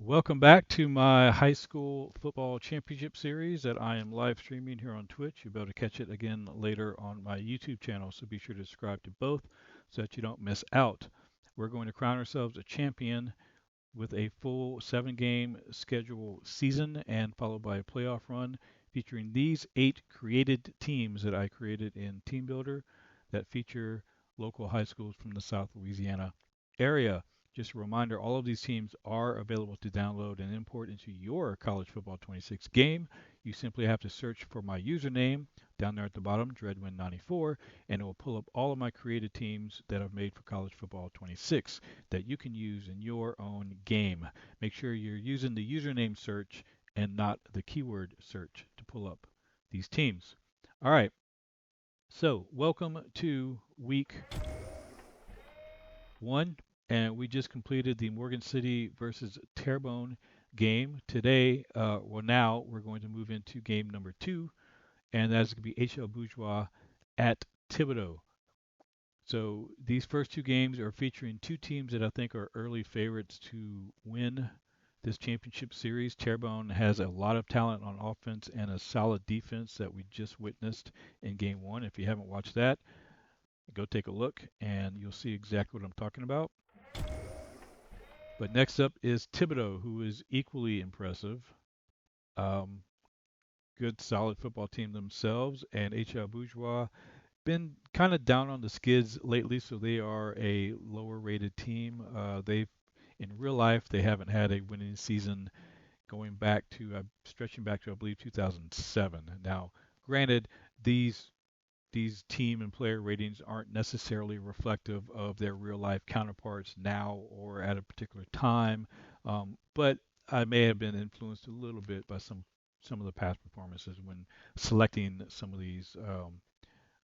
Welcome back to my high school football championship series that I am live streaming here on Twitch. You'll be able to catch it again later on my YouTube channel, so be sure to subscribe to both so that you don't miss out. We're going to crown ourselves a champion with a full 7 game schedule season and followed by a playoff run featuring these 8 created teams that I created in TeamBuilder that feature local high schools from the South Louisiana area. Just a reminder, all of these teams are available to download and import into your College Football 26 game. You simply have to search for my username down there at the bottom, Dreadwin94, and it will pull up all of my created teams that I've made for College Football 26 that you can use in your own game. Make sure you're using the username search and not the keyword search to pull up these teams. All right, so welcome to week 1, and we just completed the Morgan City versus Terrebonne game. Today, now we're going to move into game number 2, and that's going to be HL Bourgeois at Thibodaux. So these first 2 games are featuring 2 teams that I think are early favorites to win this championship series. Terrebonne has a lot of talent on offense and a solid defense that we just witnessed in game 1. If you haven't watched that, go take a look and you'll see exactly what I'm talking about. But next up is Thibodaux, who is equally impressive. Um, Good, solid football team themselves, and HL Bourgeois been kind of down on the skids lately, so they are a lower rated team. They've in real life they haven't had a winning season going back to stretching back to I believe 2007. Now, granted, these team and player ratings aren't necessarily reflective of their real life counterparts now or at a particular time, but I may have been influenced a little bit by some of the past performances when selecting some of these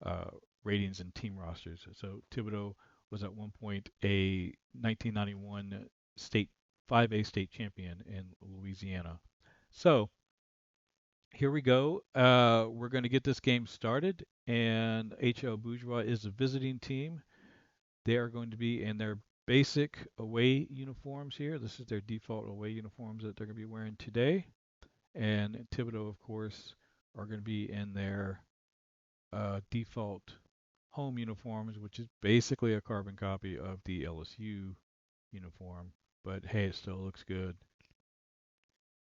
uh, ratings and team rosters. So Thibodaux was at one point a 1991 state 5A state champion in Louisiana. So here we go. We're going to get this game started, and HL Bourgeois is a visiting team. They are going to be in their basic away uniforms here. This is their default away uniforms that they're going to be wearing today. And Thibodaux, of course, are going to be in their default home uniforms, which is basically a carbon copy of the LSU uniform. But hey, it still looks good.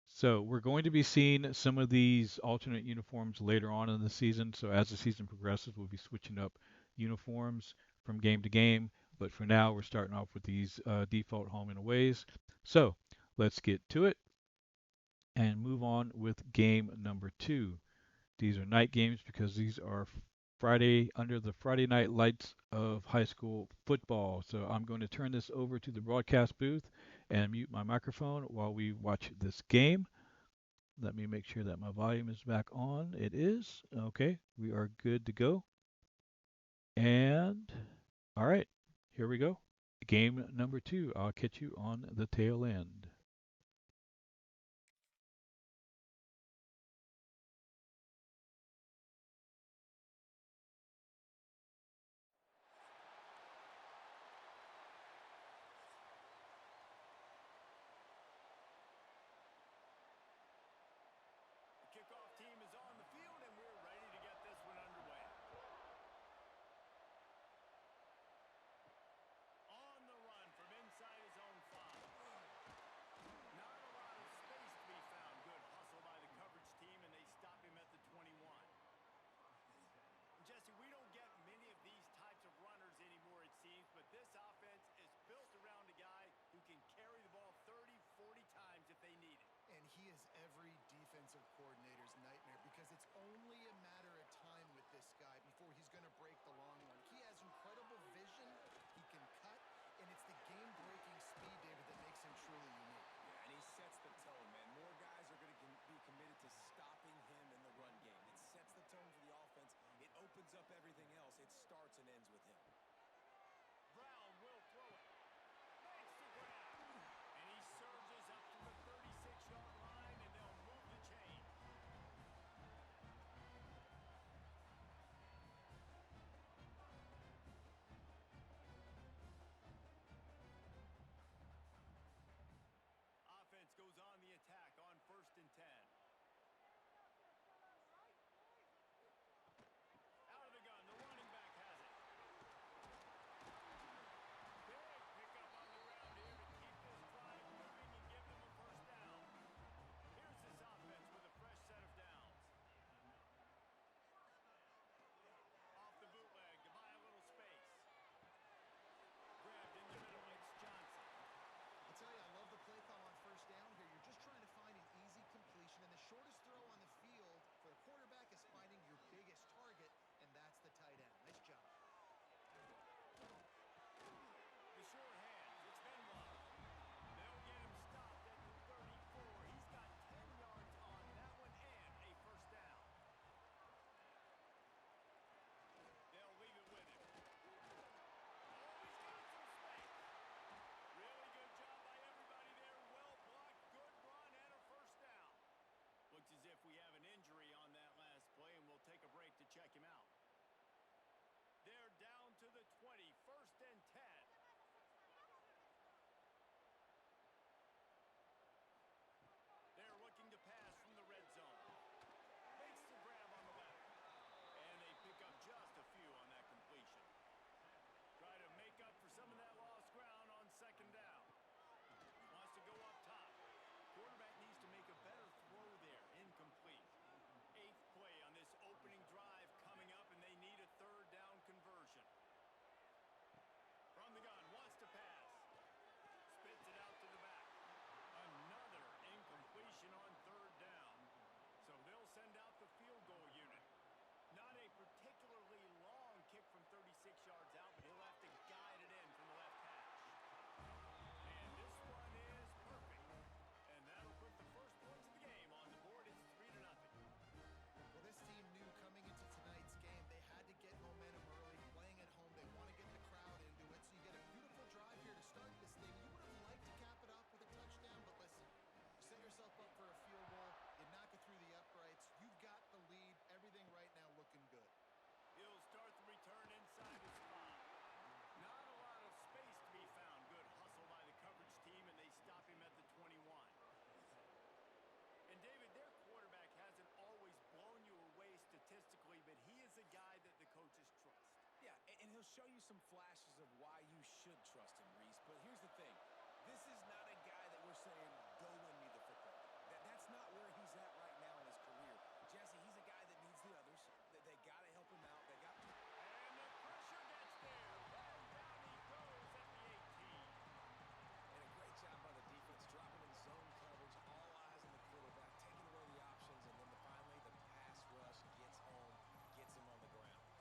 So we're going to be seeing some of these alternate uniforms later on in the season. So as the season progresses, we'll be switching up uniforms from game to game. But for now, we're starting off with these default home and aways. So let's get to it and move on with game number 2. These are night games because these are Friday under the Friday night lights of high school football. So I'm going to turn this over to the broadcast booth and mute my microphone while we watch this game. Let me make sure that my volume is back on. It is. Okay, we are good to go. And all right, here we go. Game number 2. I'll catch you on the tail end. The kickoff team is on the field, and we're ready to get this one underway. On the run from inside his own 5. Not a lot of space to be found. Good hustle by the coverage team, and they stop him at the 21. Jesse, we don't get many of these types of runners anymore, it seems, but this offense is built around a guy who can carry the ball 30, 40 times if they need it. And he is every defensive coordinator's nightmare because it's only a matter of time with this guy before he's going to break the long run. He has incredible vision, he can cut, and it's the game-breaking speed, David, that makes him truly unique. Yeah, and he sets the tone, man. More guys are going to be committed to stopping him in the run game. It sets the tone for the offense. It opens up everything else. It starts and ends with him. Brown will throw it. Makes the grab. And he surges up to the 36-yard line, and they'll move the chain. show you some flashes of why you should trust him, Reese. But here's the thing. This is not a guy that we're saying, go win me the football. That's not where he's at right now in his career. Jesse, he's a guy that needs the others. They got to help him out. And the pressure gets there. And down he goes at the 18. And a great job by the defense, dropping in zone coverage, all eyes on the quarterback, taking away the options, and then finally the pass rush gets home, gets him on the ground.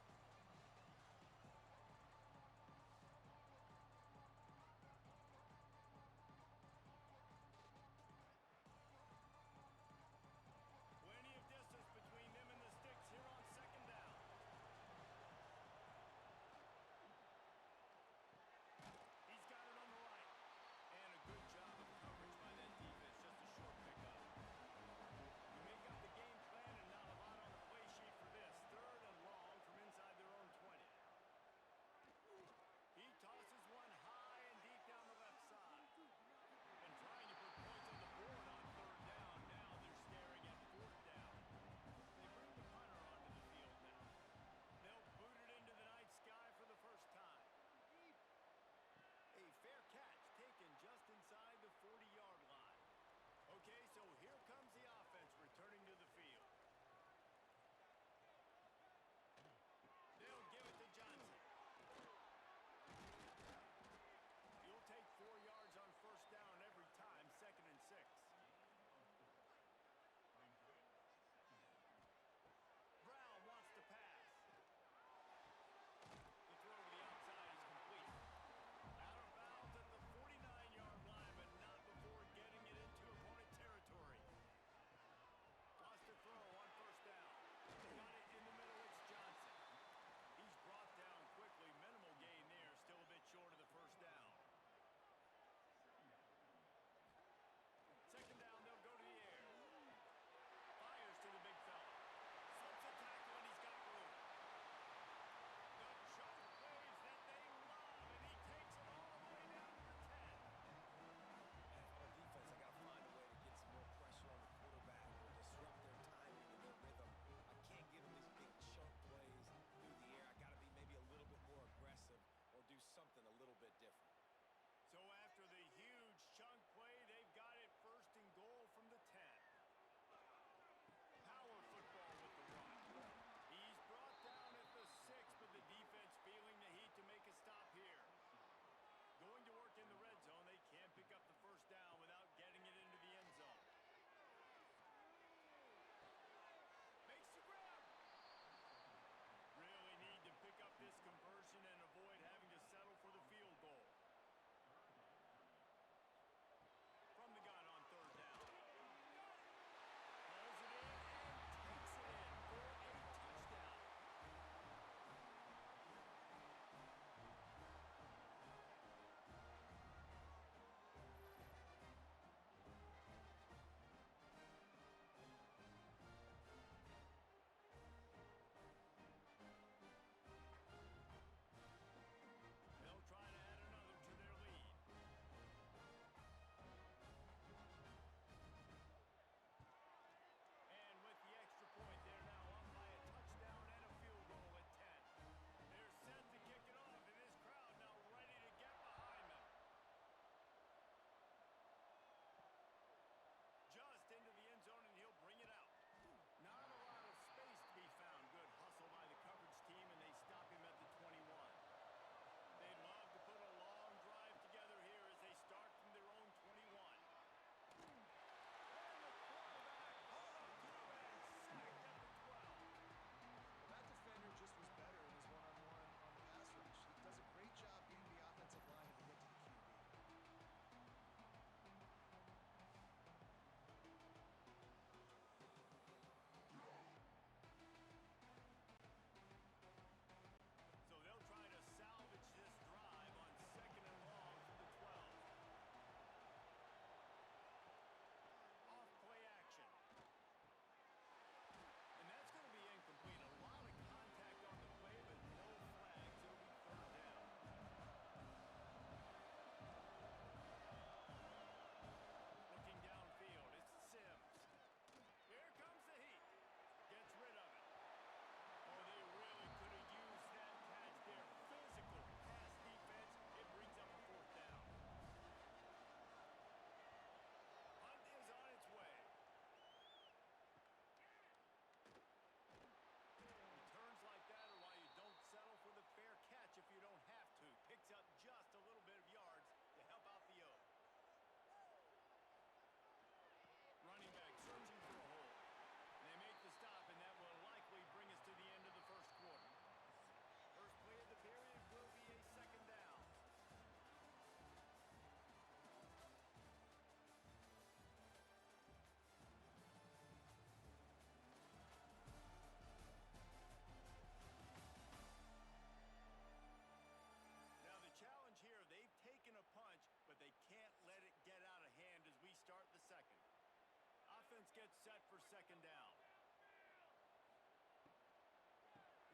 set for second down.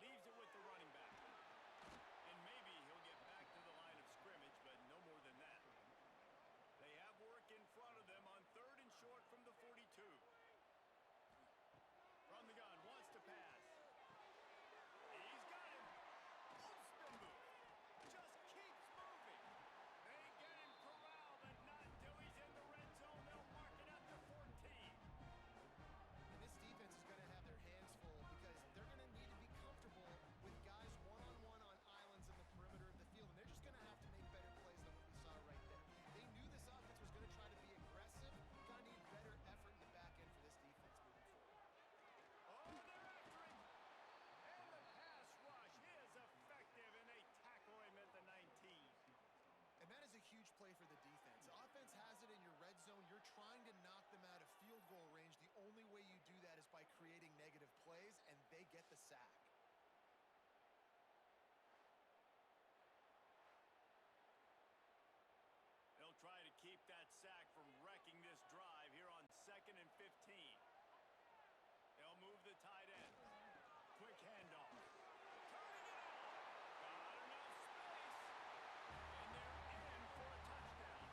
Leaves it with the running back. And maybe he'll get back to the line of scrimmage, but no more than that. They have work in front of them on 3rd and short from the 42. From the gun, wants to pass. He's got him. Spin move. Just keeps moving. They get him corralled, and not until he's in the red zone. They'll mark it at the 14. And this defense is going to have their hands full because they're going to need to be comfortable with guys one-on-one on islands in the perimeter of the field, and they're just going to have to make better plays than what we saw right there. They knew this offense was going to try to be aggressive. Going to need better effort in the back end for this defense moving forward. Oh, they're after him. And the pass rush is effective, and they tackle him at the 19. And that is a huge play for the defense. Offense has it in your red zone. You're trying to knock them out of field goal range. The only way you do that is by creating negative plays, and they get the sack. They'll try to keep that sack from wrecking this drive here on 2nd and 15. They'll move the tight end. Quick handoff. Turning it on. Got enough space. And they're in for a touchdown.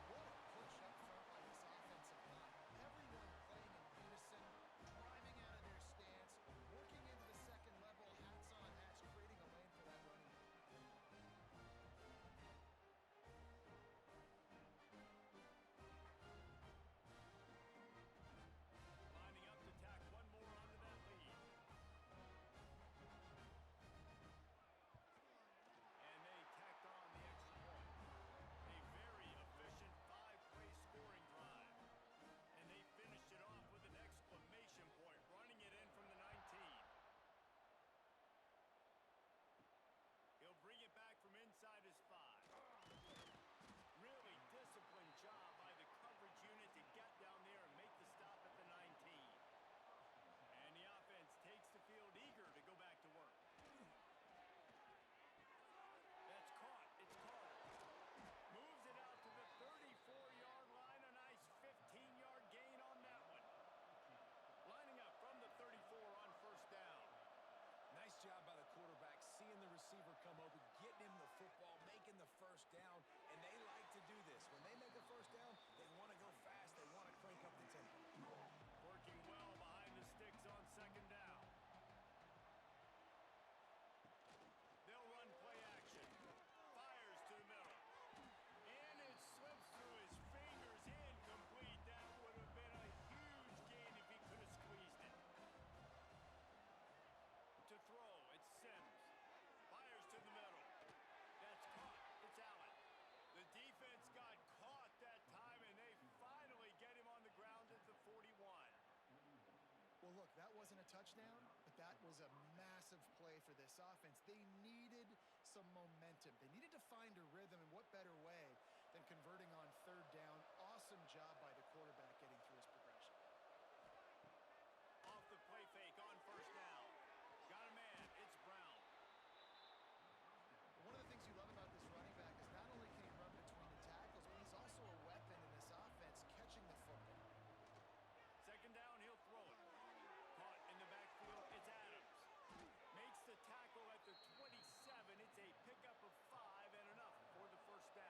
What a push up front by this offensive line. Everyone playing in unison, driving out of their stance, working into the second level, hats on hats, creating a lane for that running back. Lining up to tack one more onto that lead. And they tacked on the extra point. A very efficient 5-play scoring drive. And they finished it off with an exclamation point, running it in from the 19. He'll bring it back from inside his 5. Really disciplined job by the coverage unit to get down there and make the stop at the 19. And the offense takes the field eager to go back to work. That's caught. It's Carter. Moves it out to the 34-yard line. A nice 15-yard gain on that one. Lining up from the 34 on 1st down. Nice job by the quarterback, seeing the receiver come open, getting him the football, making the 1st down, and they like to do this. When they make a 1st down, they want to go fast, they want to crank up the tempo. Working well behind the sticks on 2nd down. They'll run play action. Fires to the middle. And it slips through his fingers. Incomplete. That would have been a huge gain if he could have squeezed it. To throw, it's Sims. Fires to the middle. That's caught. It's Allen. The defense got caught that time, and they finally get him on the ground at the 41. Well, look, that wasn't a touchdown, but that was a massive play for this offense. They needed some momentum. They needed to find a rhythm, and what better way than converting on 3rd down. Awesome job by the quarterback getting through his progression. Off the play fake on 1st down. Got a man. It's Brown. One of the things you love about this running back is not only can he run between the tackles, but he's also a weapon in this offense, catching the football. 2nd down, he'll throw it. Caught in the backfield, it's Adams. Makes the tackle at the 27. It's a pickup of 5 and enough for the 1st down.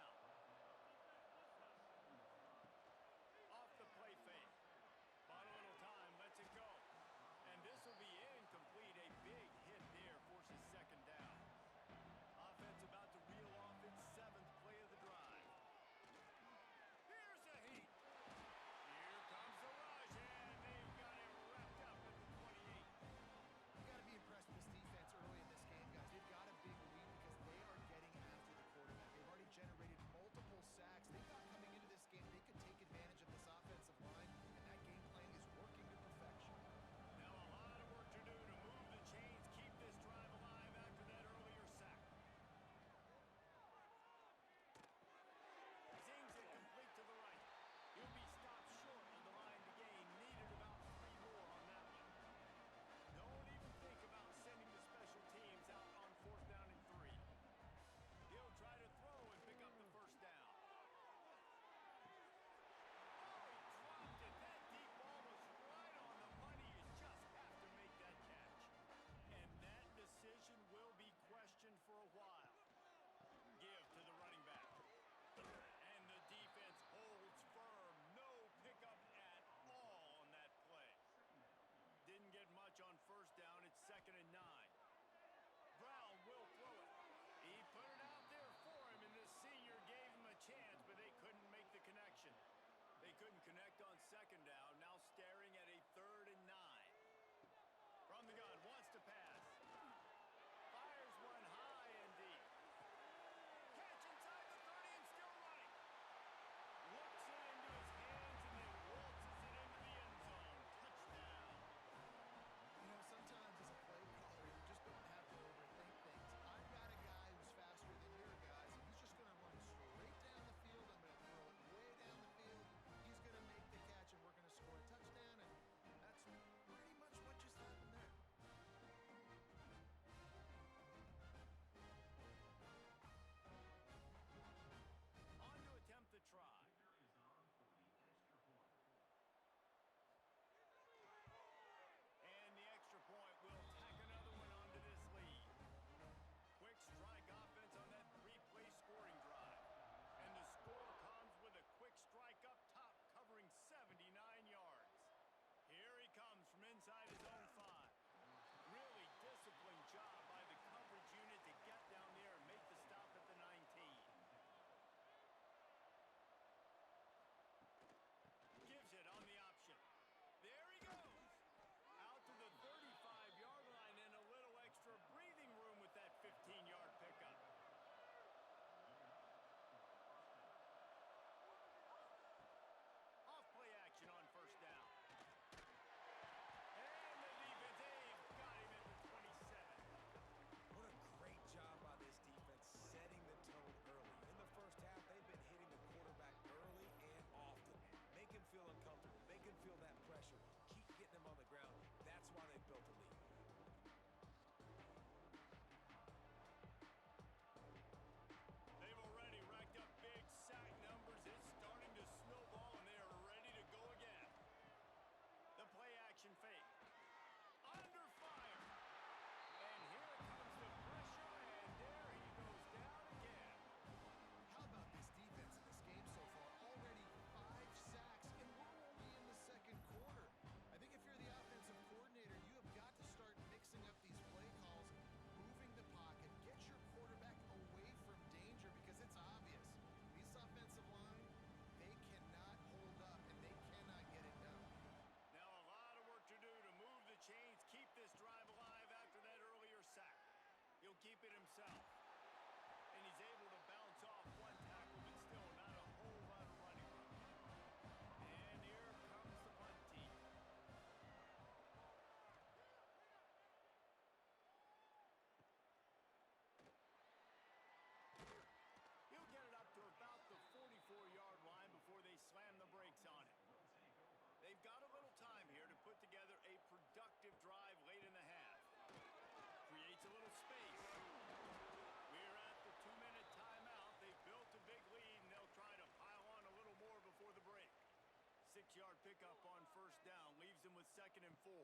pickup on first down. Leaves him with 2nd and 4.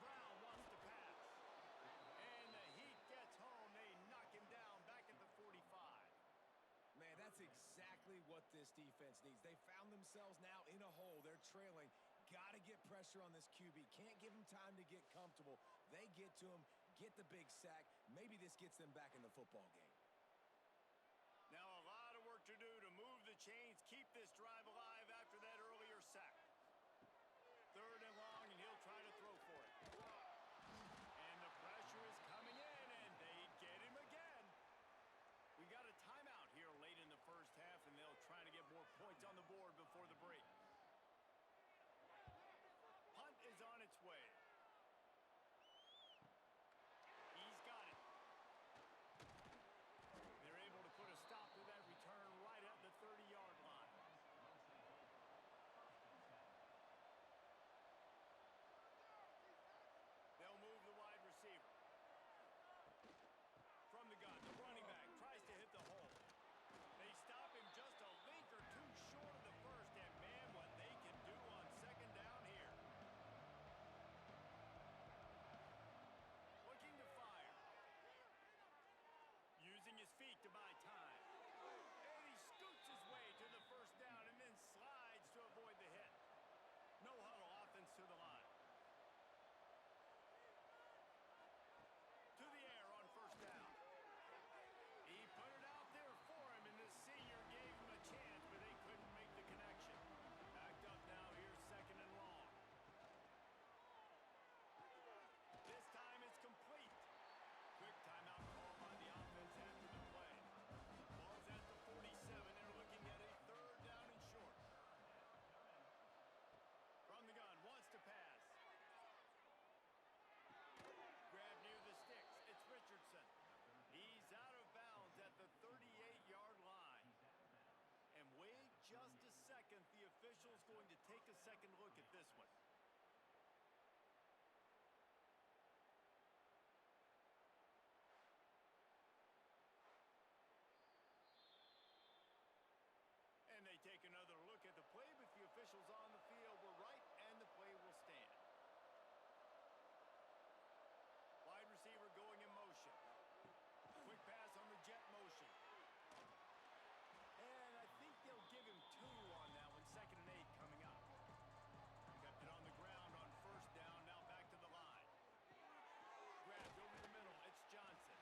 Brown wants to pass. And the Heat gets home. They knock him down back at the 45. Man, that's exactly what this defense needs. They found themselves now in a hole. They're trailing. Got to get pressure on this QB. Can't give him time to get comfortable. They get to him, get the big sack. Maybe this gets them back in the football game. Now a lot of work to do to move the chains, keep this drive alive after that earlier sack. 3rd and long, and he'll try to throw for it. And the pressure is coming in, and they get him again. We got a timeout here late in the first half, and they'll try to get more points on the board before the break. Punt is on its way. He's got it. They're able to put a stop to that return right at the 30-yard line. They'll move the wide receiver. From the gun, the running back tries to hit the hole. They stop him just a link or two short of the first, and man, what they can do on 2nd down here. Looking to fire. Using his feet to buy time. And he scoots his way to the first down and then slides to avoid the hit. No huddle offense to the line. To the air on first down. He put it out there for him, and the senior gave him a chance, but they couldn't make the connection. Backed up now, here's 2nd and long. This time it's complete. Quick timeout call by the offense after the play. Ball's at the 47. They're looking at a 3rd down and short. From the gun, wants to pass. Grab near the sticks. It's Richardson. He's out of bounds at the 38-yard line. And wait just a second. The official's going to take a second look at this one. And they take another look at the play, but the officials on the field were right, and the play will stand. Wide receiver going in motion. Quick pass on the jet motion. And I think they'll give him 2 on that one. 2nd and 8 coming up. Kept it on the ground on first down. Now back to the line. Grabbed over the middle. It's Johnson.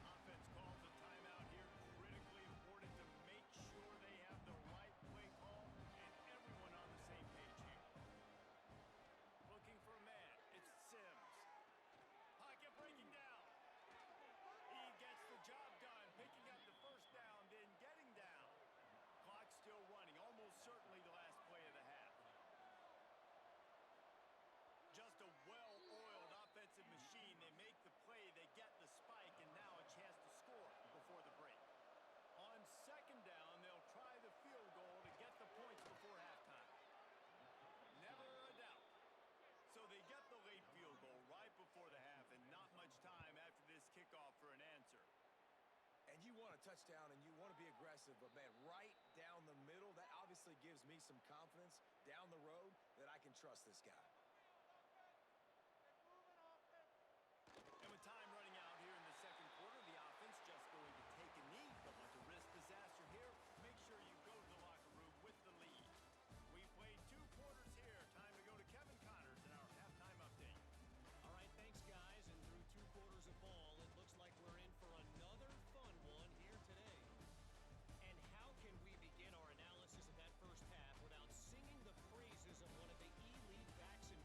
Offense calls a timeout here. Critically important to make sure they have the right play call and everyone on the same page here. Looking for a man. It's Sims. Pocket breaking down. He gets the job done, picking up the first down, then getting down. Clock still running, almost certainly the last play of the half. Just a well-oiled offensive machine. They make the play, they get the spike, and now a chance to score before the break. On 2nd down, they'll try the field goal to get the points before halftime. Never a doubt. So they get the late field goal right before the half, and not much time after this kickoff for an answer. And you want a touchdown, and you want to be aggressive, but, man, right down the middle, that obviously gives me some confidence down the road that I can trust this guy. And with time running out here in the 2nd quarter, the offense just going to take a knee. Don't want to risk disaster here. Make sure you go to the locker room with the lead. We played 2 quarters here. Time to go to Kevin Connors in our halftime update. All right, thanks, guys. And through 2 quarters of ball, it looks like we're in for another fun one here today. And how can we begin our analysis of that first half without singing the praises of one of the elite backs in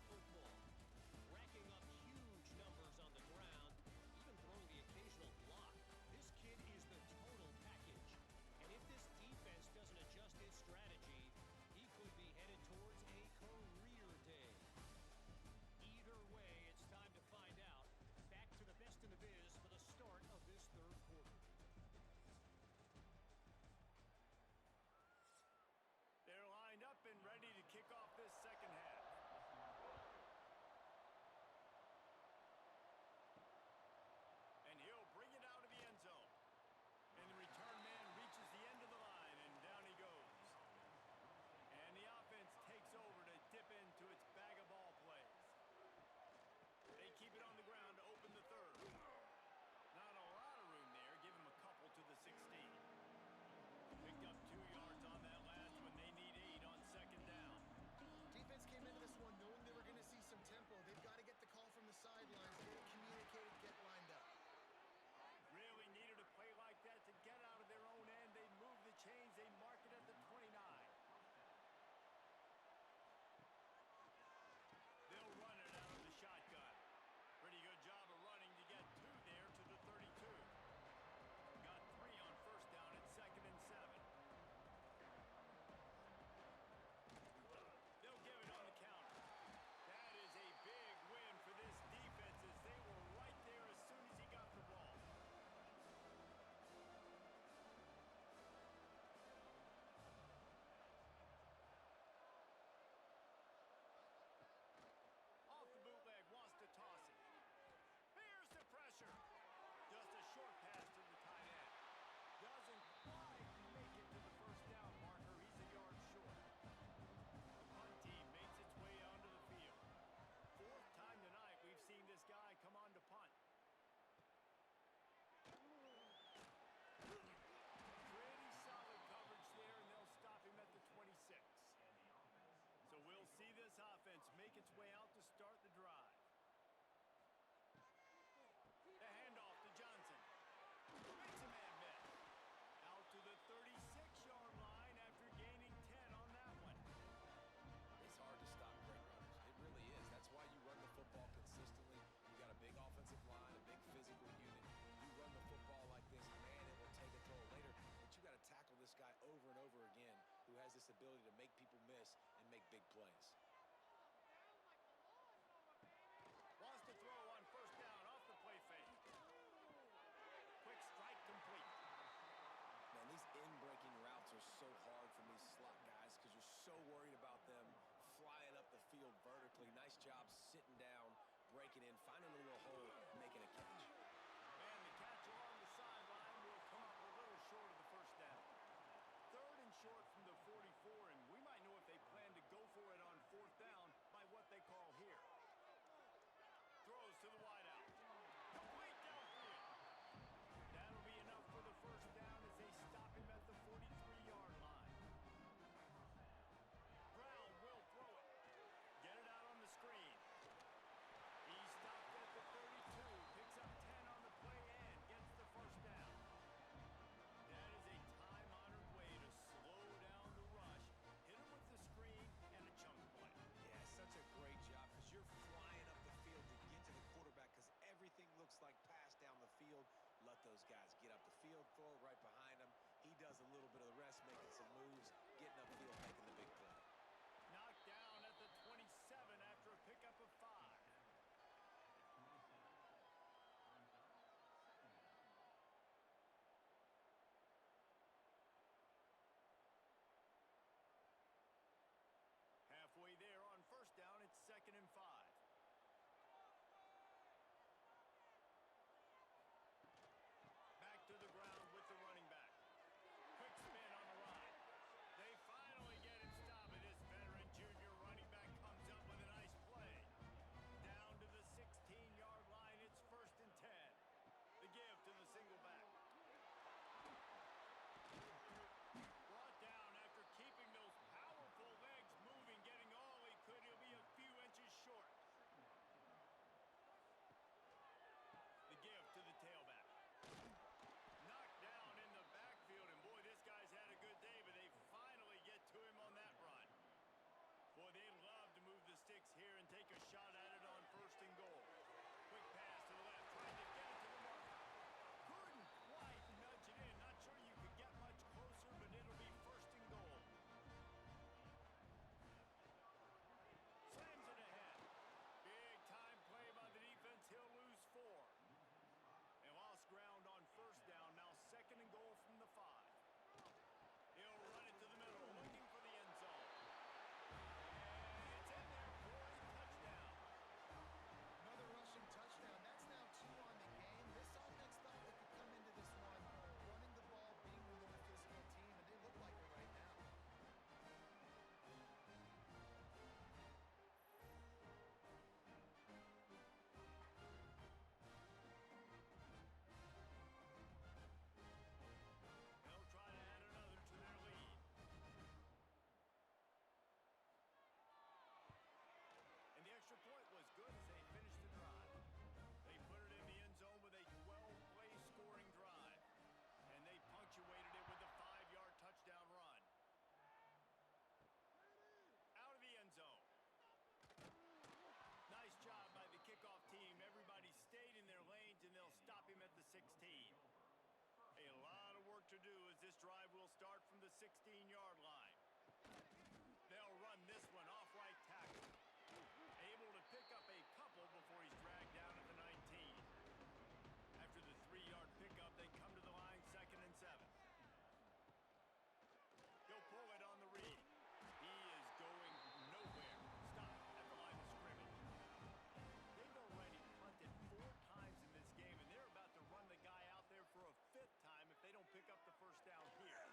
this ability to make people miss and make big plays. Wants to throw on first down off the play fake. Quick strike complete. Man, these in-breaking routes are so hard from these slot guys because you're so worried about them flying up the field vertically. Nice job sitting down, breaking in, finding a little hole, making a catch. And the catch along the sideline will come up a little short of the first down. Third and short from the 44, and we might know if they plan to go for it on fourth down by what they call here. Throws to the wideout. Complete downfield. That'll be enough for the first down as they stop him at the 43-yard line. Brown will throw it. Get it out on the screen. He stopped at the 32, picks up 10 on the play and gets the first down. That is a time-honored way to slow down the rush, hit him with the screen, and a chunk play. Yeah, such a great job because you're flying up the field to get to the quarterback because everything looks like pass down the field. Let those guys get up the field, throw it right behind him. He does a little bit of the rest, making some moves, getting upfield, making the big play. Knocked down at the 27 after a pickup of 5. Halfway there on first down, it's 2nd and 5. Back to the ground with the running back. Quick spin on the line. They finally get him stopped. This veteran junior running back comes up with a nice play. Down to the 16-yard line, it's 1st and 10. The give to the single back. Brought down after keeping those powerful legs moving, getting all he could. He'll be a few inches short. The give to the tailback. Knocked down in the backfield, and boy, this guy's had a good day, but they finally get to him on that run. Boy, they'd love to move the sticks here and take a shot at it on 1st and goal. Quick pass to the left, trying to get it to the mark. Couldn't quite nudge it in. Not sure you could get much closer, but it'll be 1st and goal. Slams it ahead. Big time play by the defense. He'll lose 4. And lost ground on first down. Now 2nd and goal from the 5. He'll run it to the middle, looking for the end zone. And it's in there for a touchdown. Another rushing touchdown. That's now 2 on the game. This offense thought they could come into this one running the ball, being the more physical team, and they look like it right now. They'll try to add another to their lead. And the extra point was good as they finished the drive. They put it in the end zone with a 12-play scoring drive. And they punctuated it with a 5-yard touchdown run. Out of the end zone. Nice job by the kickoff team. Everybody stayed in their lanes, and they'll stop him at the 16. A lot of work to do as this drive will start from the 16-yard line. They'll run this one off right tackle. Able to pick up a couple before he's dragged down at the 19. After the 3-yard pickup, they come to the line 2nd and 7. He'll pull it on the read. He is going nowhere. Stop at the line of scrimmage. They've already punted 4 times in this game, and they're about to run the guy out there for a 5th time if they don't pick up the first down here.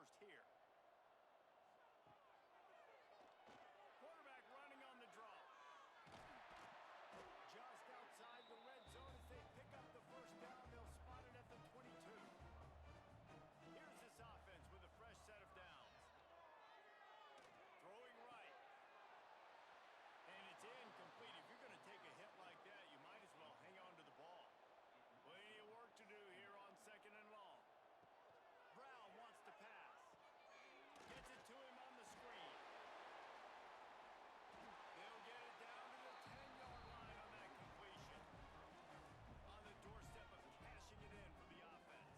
first here. Quarterback running on the draw. Just outside the red zone as they pick up the first down. They'll spot it at the 22. Here's this offense with a fresh set of downs. Throwing right. And it's incomplete. If you're going to take a hit like that, you might as well hang on to the ball. Plenty of work to do here on 2nd and long. Brown wants to pass. Gets it to him on the screen. They'll get it down to the 10-yard line on that completion. On the doorstep of cashing it in for the offense.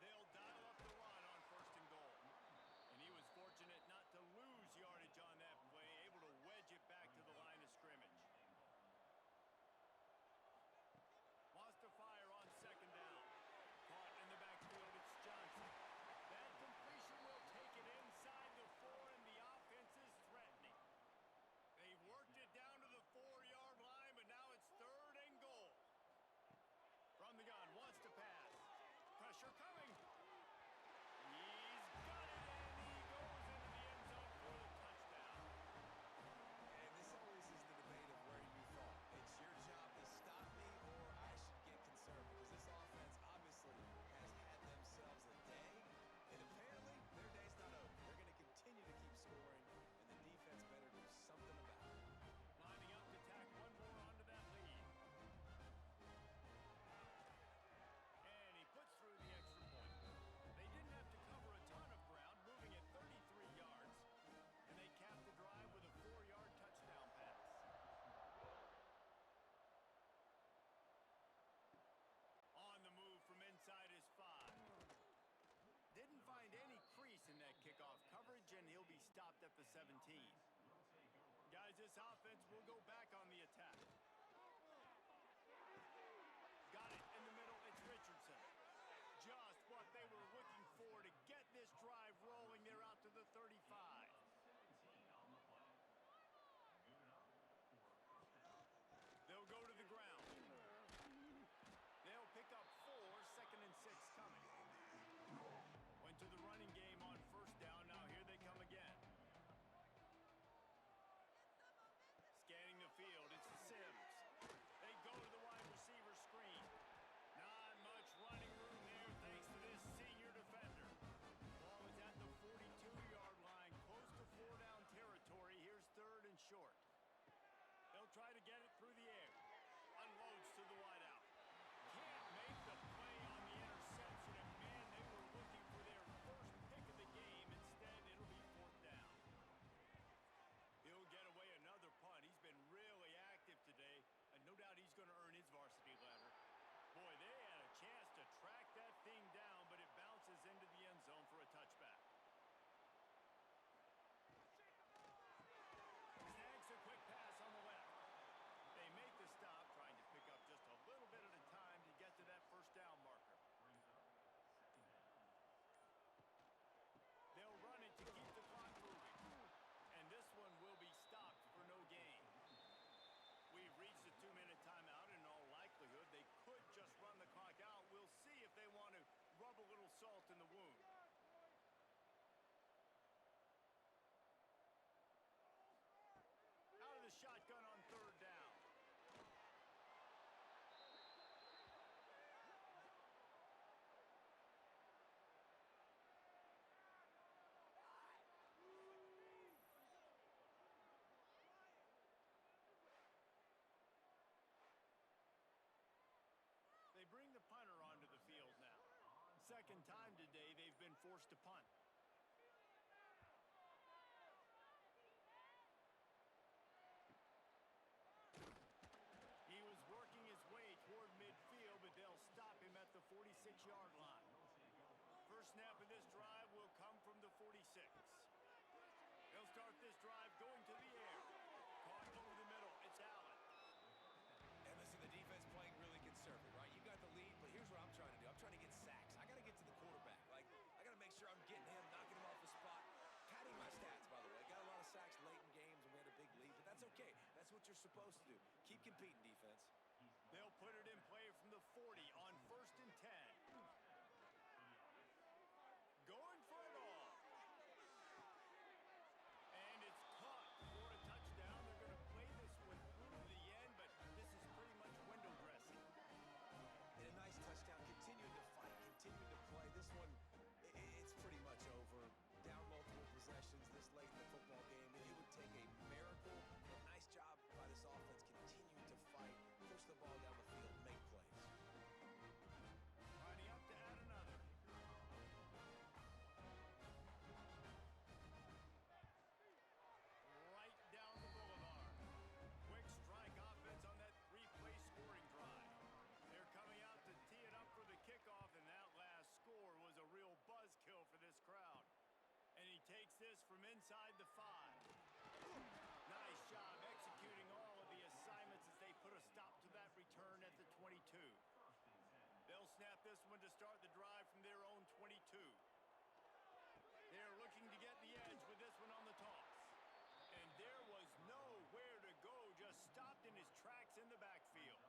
They'll dial up the run on 1st and goal. And he was fortunate not to lose yardage on that play, able to wedge it back to the line of scrimmage. Wants to fire on 2nd down. Caught in the backfield, it's Johnson. That completion will take it inside the 4, and the offense is threatening. They've worked it down to the 4-yard line, but now it's 3rd and goal. From the gun, wants to pass. Pressure coming. He's got it, and he goes into the end zone for the touchdown. And this always is the debate of where you fall. It's your job to stop me, or I should get concerned, because this offense obviously has had themselves a day, and apparently their day's not over. They're going to continue to keep scoring, and the defense better do something about it. Lining up to tack one more onto that lead. And he puts through the extra point. They didn't have to cover a ton of ground, moving at 33 yards, and they capped the drive with a 4-yard touchdown pass. On the move from inside his 5. Didn't find any crease in that kickoff coverage, and he'll be stopped at the 17. Guys, this offense will go back on the attack. Got it in the middle. It's Richardson. Just what they were looking for to get this drive rolling. They're out to the 35. They'll go to the ground. They'll pick up 4, 2nd and 6 coming. Went to the running game on 1st down. Now here they come again. Scanning the field, it's Sims. They go to the wide receiver screen. Not much running room there thanks to this senior defender. Ball is at the 42-yard line, close to 4-down territory. Here's 3rd and short. They'll try to get it through the air. Unloads to the wideout. Can't make the play on the interception, and man, they were looking for their first pick of the game. Instead, it'll be 4th down. He'll get away another punt. He's been really active today, and no doubt he's going to earn his varsity letter. Boy, they had a chance to track that thing down, but it bounces into the end zone for a touchback. Snags a quick pass on the left. They make the stop, trying to pick up just a little bit at a time to get to that 1st down marker. They'll run it to keep the clock moving. And this one will be stopped for no gain. We've reached the 2-minute timeout, and in all likelihood, they could just run the clock out. We'll see if they want to rub a little salt in the wound. Out of the shotgun on 3rd down. They bring the punter onto the field now. 2nd time today they've been forced to punt. He was working his way toward midfield, but they'll stop him at the 46-yard line. First snap of this drive will come from the 46. They'll start this drive going to the air. Caught over the middle. It's Allen. And listen, the defense playing really conservative, right? You got the lead, but here's what I'm trying to do. I'm trying to get sacks. I got to get to the quarterback. Like, I got to make sure I'm getting him, knocking him off the spot. Padding my stats, by the way. Got a lot of sacks late in games, and we had a big lead, but that's okay. That's what you're supposed to do. Keep competing, defense. They'll put it in play from the 40 on 1st and 10. attack this one to start the drive from their own 22. They're looking to get the edge with this one on the toss. And there was nowhere to go, just stopped in his tracks in the backfield.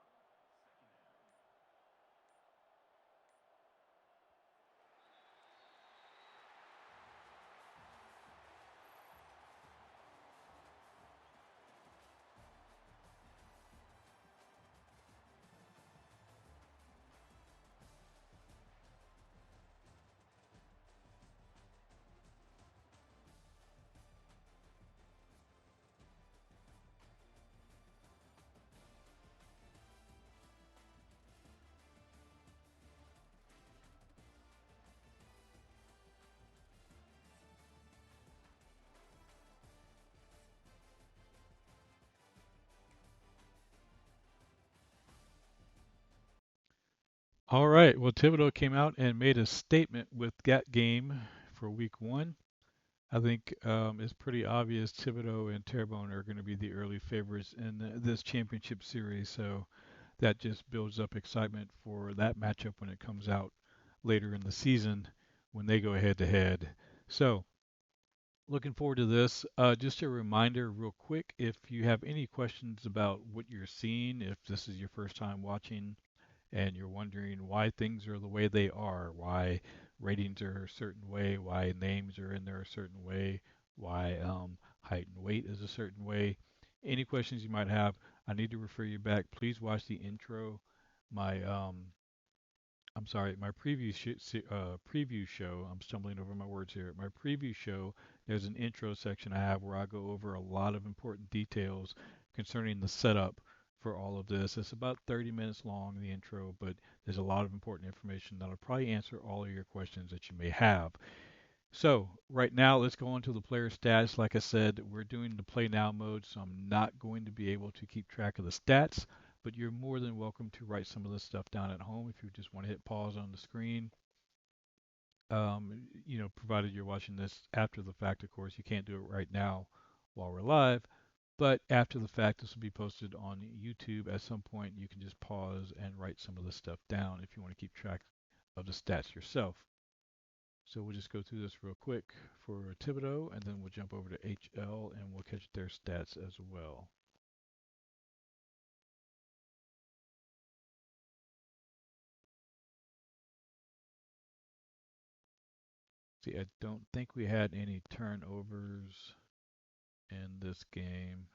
All right. Well, Thibodeaux came out and made a statement with that game for week one. I think it's pretty obvious Thibodeaux and Terrebonne are going to be the early favorites in this championship series. So that just builds up excitement for that matchup when it comes out later in the season when they go head to head. So looking forward to this. Just a reminder, real quick, if you have any questions about what you're seeing, if this is your first time watching and you're wondering why things are the way they are, why ratings are a certain way, why names are in there a certain way, why height and weight is a certain way, any questions you might have, I need to refer you back. Please watch the intro. My I'm sorry, my preview show. I'm stumbling over my words here. My preview show. There's an intro section I have where I go over a lot of important details concerning the setup for all of this. It's about 30 minutes long, the intro, but there's a lot of important information that'll probably answer all of your questions that you may have. So right now, let's go on to the player stats. Like I said, we're doing the play now mode, so I'm not going to be able to keep track of the stats, but you're more than welcome to write some of this stuff down at home if you just want to hit pause on the screen. Provided you're watching this after the fact, of course, you can't do it right now while we're live, but after the fact, this will be posted on YouTube at some point. You can just pause and write some of this stuff down if you want to keep track of the stats yourself. So we'll just go through this real quick for Thibodaux, and then we'll jump over to HL and we'll catch their stats as well. See, I don't think we had any turnovers in this game.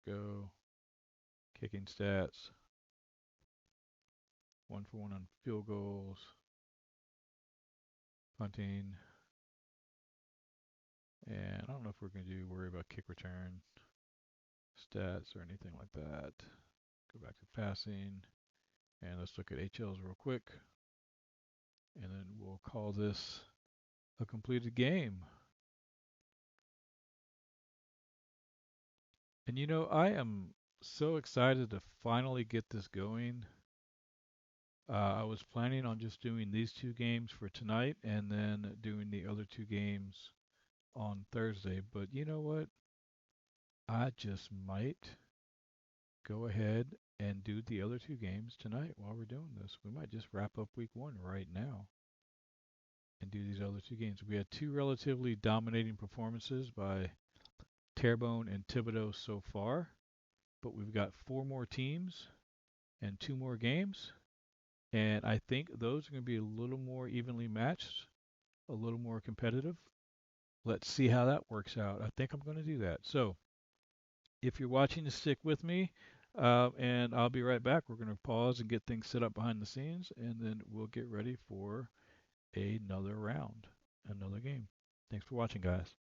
Go. Kicking stats. 1 for 1 on field goals. Punting. And I don't know if we're going to worry about kick return stats or anything like that. Go back to passing. And let's look at HLs real quick. And then we'll call this a completed game. And I am so excited to finally get this going. I was planning on just doing these two games for tonight and then doing the other two games on Thursday. But you know what? I just might go ahead and do the other two games tonight while we're doing this. We might just wrap up week one right now and do these other two games. We had two relatively dominating performances by Terrebonne and Thibodaux so far, but we've got four more teams and two more games. And I think those are going to be a little more evenly matched, a little more competitive. Let's see how that works out. I think I'm going to do that. So if you're watching, stick with me, and I'll be right back. We're going to pause and get things set up behind the scenes, and then we'll get ready for another round, another game. Thanks for watching, guys.